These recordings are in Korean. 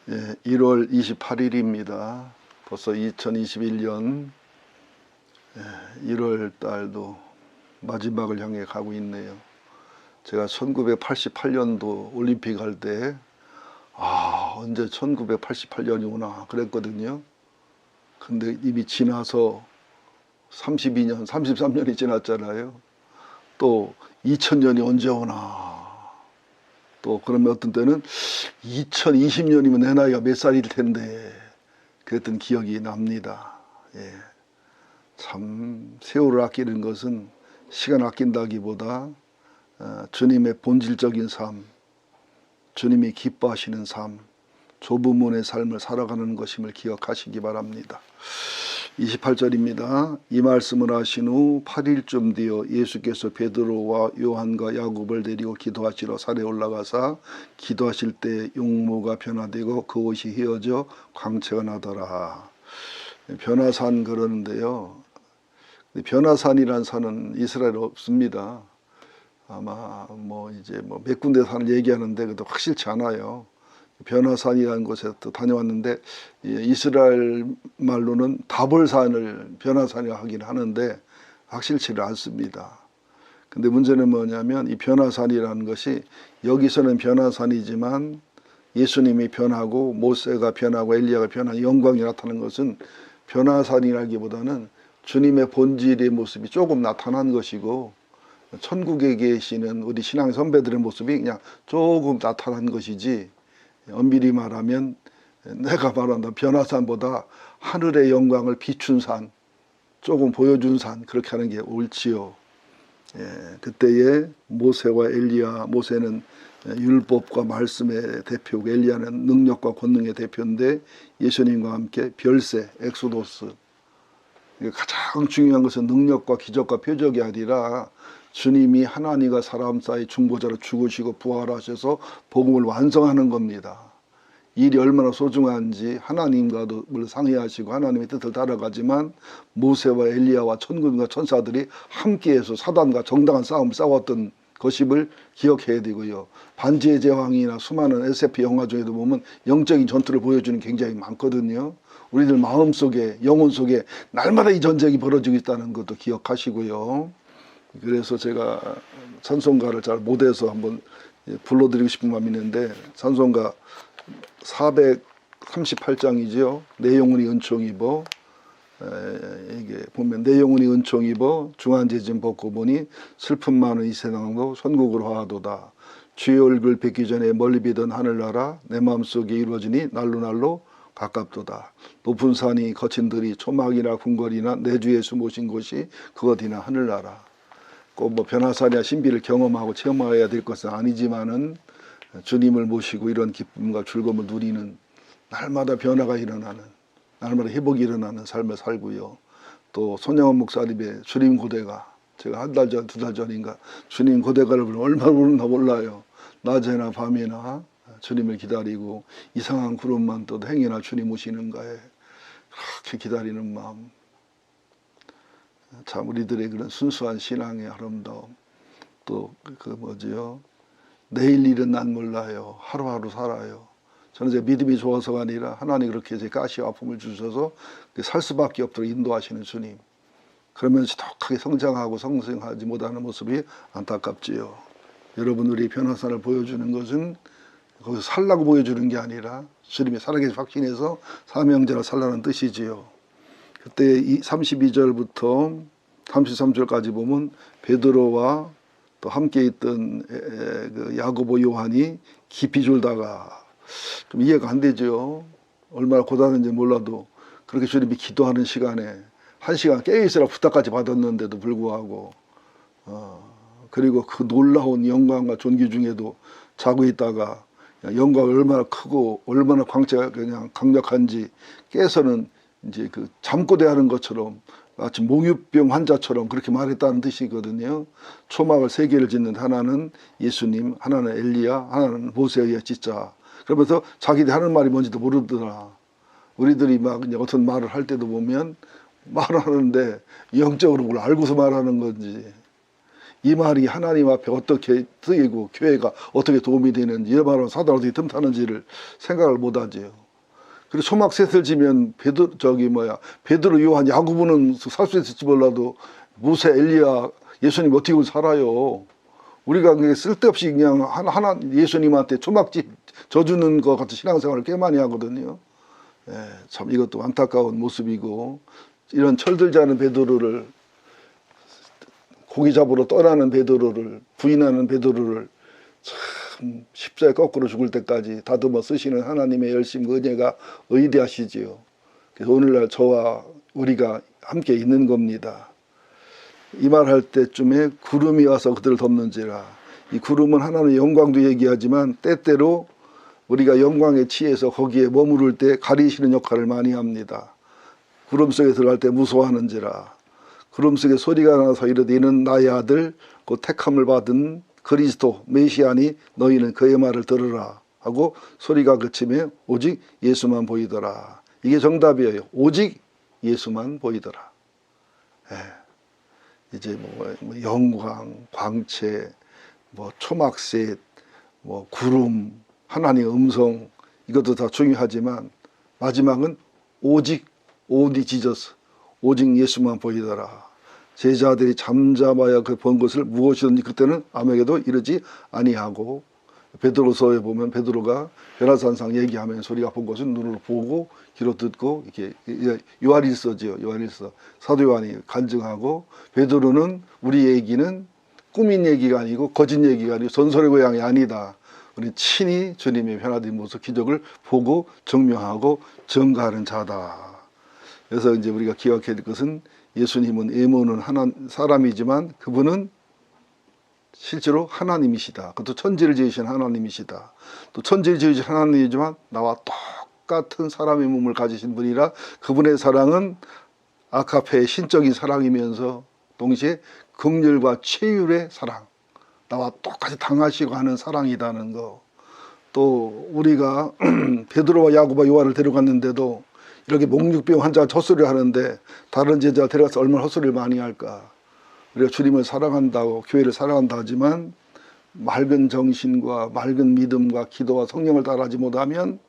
예, 1월 28일입니다. 벌써 2021년 1월 달도 마지막을 향해 가고 있네요. 제가 1988년도 올림픽 할 때, 언제 1988년이구나 그랬거든요. 근데 이미 지나서 32년, 33년이 지났잖아요. 또 2000년이 언제 오나. 또 그러면 어떤 때는 2020년이면 내 나이가 몇 살일 텐데 그랬던 기억이 납니다. 예. 참 세월을 아끼는 것은 시간 아낀다기보다 주님의 본질적인 삶, 주님이 기뻐하시는 삶, 좁은 문의 삶을 살아가는 것임을 기억하시기 바랍니다. 28절입니다. 이 말씀을 하신 후 8일쯤 뒤어 예수께서 베드로와 요한과 야곱을 데리고 기도하시러 산에 올라가사 기도하실 때 용모가 변화되고 그 옷이 휘어져 광채가 나더라. 변화산 그러는데요. 변화산이란 산은 이스라엘에 없습니다. 아마 몇 군데 산을 얘기하는데 그것도 확실치 않아요. 변화산이라는 곳에 또 다녀왔는데 이스라엘 말로는 다볼산을 변화산이라고 하긴 하는데 확실치를 않습니다. 근데 문제는 뭐냐면 이 변화산이라는 것이 여기서는 변화산이지만 예수님이 변하고 모세가 변하고 엘리야가 변한 영광이 나타나는 것은 변화산이라기보다는 주님의 본질의 모습이 조금 나타난 것이고 천국에 계시는 우리 신앙 선배들의 모습이 그냥 조금 나타난 것이지, 엄밀히 말하면 내가 말한다 변화산보다 하늘의 영광을 비춘 산, 조금 보여준 산, 그렇게 하는 게 옳지요. 그때에 모세와 엘리야, 모세는 율법과 말씀의 대표고 엘리야는 능력과 권능의 대표인데 예수님과 함께 별세, 엑소도스, 가장 중요한 것은 능력과 기적과 표적이 아니라 주님이 하나님과 사람 사이 중보자로 죽으시고 부활하셔서 복음을 완성하는 겁니다. 일이 얼마나 소중한지 하나님과도 물론 상의하시고 하나님의 뜻을 따라가지만 모세와 엘리야와 천군과 천사들이 함께해서 사단과 정당한 싸움을 싸웠던 것임을 기억해야 되고요. 반지의 제왕이나 수많은 SF 영화 중에도 보면 영적인 전투를 보여주는 굉장히 많거든요. 우리들 마음속에 영혼 속에 날마다 이 전쟁이 벌어지고 있다는 것도 기억하시고요. 그래서 제가 찬송가를 잘 못해서 한번 불러드리고 싶은 마음이 있는데, 찬송가 438장이죠. 내 영혼이 은총 입어, 이게 보면 내 영혼이 은총 입어 중한제진 벗고 보니 슬픔 많은 이 세상도 선국으로 화하도다. 주의 얼굴 뵙기 전에 멀리 비던 하늘나라 내 마음속에 이루어지니 날로 날로 가깝도다. 높은 산이 거친 들이 초막이나 궁궐이나 내 주 예수 모신 곳이 그것이나 하늘나라. 꼭 변화산이나 신비를 경험하고 체험해야 될 것은 아니지만은 주님을 모시고 이런 기쁨과 즐거움을 누리는, 날마다 변화가 일어나는, 날마다 회복이 일어나는 삶을 살고요. 또 손영원 목사님의 주님 고대가, 제가 한 달 전, 두 달 전인가 주님 고대가를 얼마나 부르나 몰라요. 낮에나 밤에나 주님을 기다리고 이상한 구름만 떠도 행여나 주님 오시는가에 그렇게 기다리는 마음. 참 우리들의 그런 순수한 신앙의 아름다움, 또 내일 일은 난 몰라요. 하루하루 살아요. 저는 제 믿음이 좋아서가 아니라 하나님 그렇게 제 가시와 아픔을 주셔서 살 수밖에 없도록 인도하시는 주님. 그러면서 지독하게 성장하고 성생하지 못하는 모습이 안타깝지요. 여러분, 우리 변화산을 보여주는 것은 거기서 살라고 보여주는 게 아니라 주님이 살아계신 확신해서 사명자로 살라는 뜻이지요. 그때 32절부터 33절까지 보면 베드로와 또 함께 있던 야고보 요한이 깊이 졸다가, 좀 이해가 안 되죠. 얼마나 고단한지 몰라도 그렇게 주님이 기도하는 시간에 1시간 깨어있으라 부탁까지 받았는데도 불구하고, 그리고 그 놀라운 영광과 존귀 중에도 자고 있다가 영광이 얼마나 크고 얼마나 광채가 그냥 강력한지 깨서는 이제 그 잠꼬대하는 것처럼 마치 몽유병 환자처럼 그렇게 말했다는 뜻이거든요. 초막을 3개를 짓는, 하나는 예수님, 하나는 엘리야, 하나는 모세의 진짜. 그러면서 자기들이 하는 말이 뭔지도 모르더라. 우리들이 막 이제 어떤 말을 할 때도 보면 말을 하는데 영적으로 뭘 알고서 말하는 건지, 이 말이 하나님 앞에 어떻게 쓰이고 교회가 어떻게 도움이 되는지, 이 말은 사도가 어떻게 틈타는지를 생각을 못하지요. 그리고 초막셋을 지면 베드로, 요한, 야고보는 살 수 있을지 몰라도 모세, 엘리야, 예수님 어떻게 살아요? 우리가 그게 쓸데없이 그냥 하나 예수님한테 초막집 져주는 것 같은 신앙생활을 꽤 많이 하거든요. 예, 참 이것도 안타까운 모습이고, 이런 철들지 않은 베드로를, 고기 잡으러 떠나는 베드로를, 부인하는 베드로를 참 십자에 거꾸로 죽을 때까지 다듬어 쓰시는 하나님의 열심, 은혜가 의대하시지요. 그래서 오늘날 저와 우리가 함께 있는 겁니다. 이 말 할 때쯤에 구름이 와서 그들을 덮는지라. 이 구름은 하나님의 영광도 얘기하지만 때때로 우리가 영광에 취해서 거기에 머무를 때 가리시는 역할을 많이 합니다. 구름 속에 들어갈 때 무서워하는지라. 구름 속에 소리가 나서 이르되 이는 나의 아들 곧 택함을 받은 그리스도 메시아니 너희는 그의 말을 들으라 하고 소리가 그치며 오직 예수만 보이더라. 이게 정답이에요. 오직 예수만 보이더라. 예. 이제 영광, 광채, 초막셋, 구름, 하나님의 음성, 이것도 다 중요하지만 마지막은 오직 오디 지저스, 오직 예수만 보이더라. 제자들이 잠잠하여 그 본 것을 무엇이든지 그때는 아무에게도 이르지 아니하고, 베드로서에 보면 베드로가 변화산상 얘기하면 소리가 본 것은 눈으로 보고 귀로 듣고, 이렇게 요한일서지요. 요한일서 사도 요한이 간증하고, 베드로는 우리 얘기는 꾸민 얘기가 아니고 거짓 얘기가 아니고 전설의 고향이 아니다. 우리 친히 주님의 변화된 모습, 기적을 보고 증명하고 증거하는 자다. 그래서 이제 우리가 기억해야 될 것은 예수님은 에모는 사람이지만 그분은 실제로 하나님이시다. 그것도 천지를 지으신 하나님이시다. 또 천지를 지으신 하나님이지만 나와 똑같은 사람의 몸을 가지신 분이라 그분의 사랑은 아카페의 신적인 사랑이면서 동시에 긍휼과 최율의 사랑, 나와 똑같이 당하시고 하는 사랑이라는 거. 또 우리가 베드로와 야고보와 요한을 데려갔는데도 이렇게 목육병 환자가 헛소리를 하는데 다른 제자 데려가서 얼마나 헛소리를 많이 할까. 우리가 주님을 사랑한다고, 교회를 사랑한다 하지만 맑은 정신과 맑은 믿음과 기도와 성령을 따라하지 못하면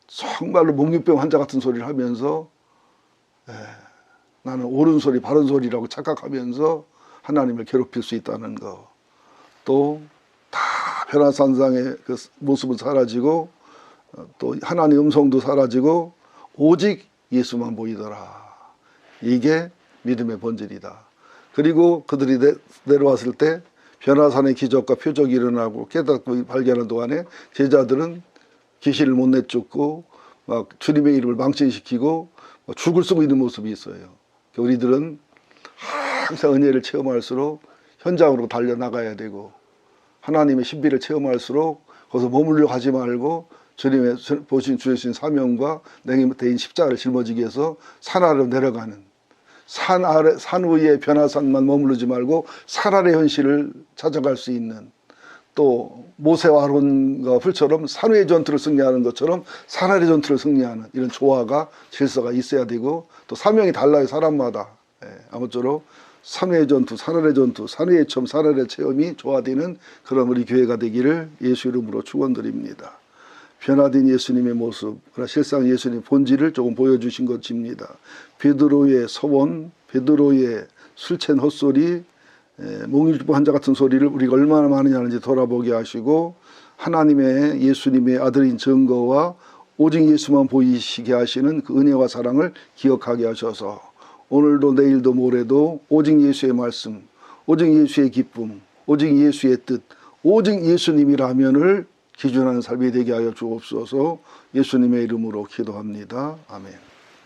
정말로 목육병 환자 같은 소리를 하면서 나는 옳은 소리, 바른 소리라고 착각하면서 하나님을 괴롭힐 수 있다는 거. 또 다 변화산상의 그 모습은 사라지고, 또 하나님의 음성도 사라지고 오직 예수만 보이더라. 이게 믿음의 본질이다. 그리고 그들이 내려왔을 때 변화산의 기적과 표적이 일어나고 깨닫고 발견한 동안에 제자들은 계시를 못 내쫓고 막 주님의 이름을 망신시키고 죽을 쓰고 있는 모습이 있어요. 우리들은 항상 은혜를 체험할수록 현장으로 달려나가야 되고, 하나님의 신비를 체험할수록 거기서 머물러 가지 말고 주님의 주신 사명과 내게 대인 십자가를 짊어지기 위해서 산 아래로 내려가는, 산 위에 변화산만 머무르지 말고 산 아래 현실을 찾아갈 수 있는, 또 모세와 아론과 풀처럼 산 위의 전투를 승리하는 것처럼 산 아래 전투를 승리하는 이런 조화가 질서가 있어야 되고, 또 사명이 달라요. 사람마다. 아무쪼록 산 위의 전투, 산 아래 전투, 산 위의 체험, 산 아래 체험이 조화되는 그런 우리 교회가 되기를 예수 이름으로 축원드립니다. 변화된 예수님의 모습, 그러나 실상 예수님의 본질을 조금 보여주신 것입니다. 베드로의 서원, 베드로의 술 취한 헛소리, 몽일주보 환자 같은 소리를 우리가 얼마나 많이 하는지 돌아보게 하시고, 하나님의 예수님의 아들인 증거와 오직 예수만 보이시게 하시는 그 은혜와 사랑을 기억하게 하셔서 오늘도 내일도 모레도 오직 예수의 말씀, 오직 예수의 기쁨, 오직 예수의 뜻, 오직 예수님이라면을 기준하는 삶이 되게 하여 주옵소서. 예수님의 이름으로 기도합니다. 아멘.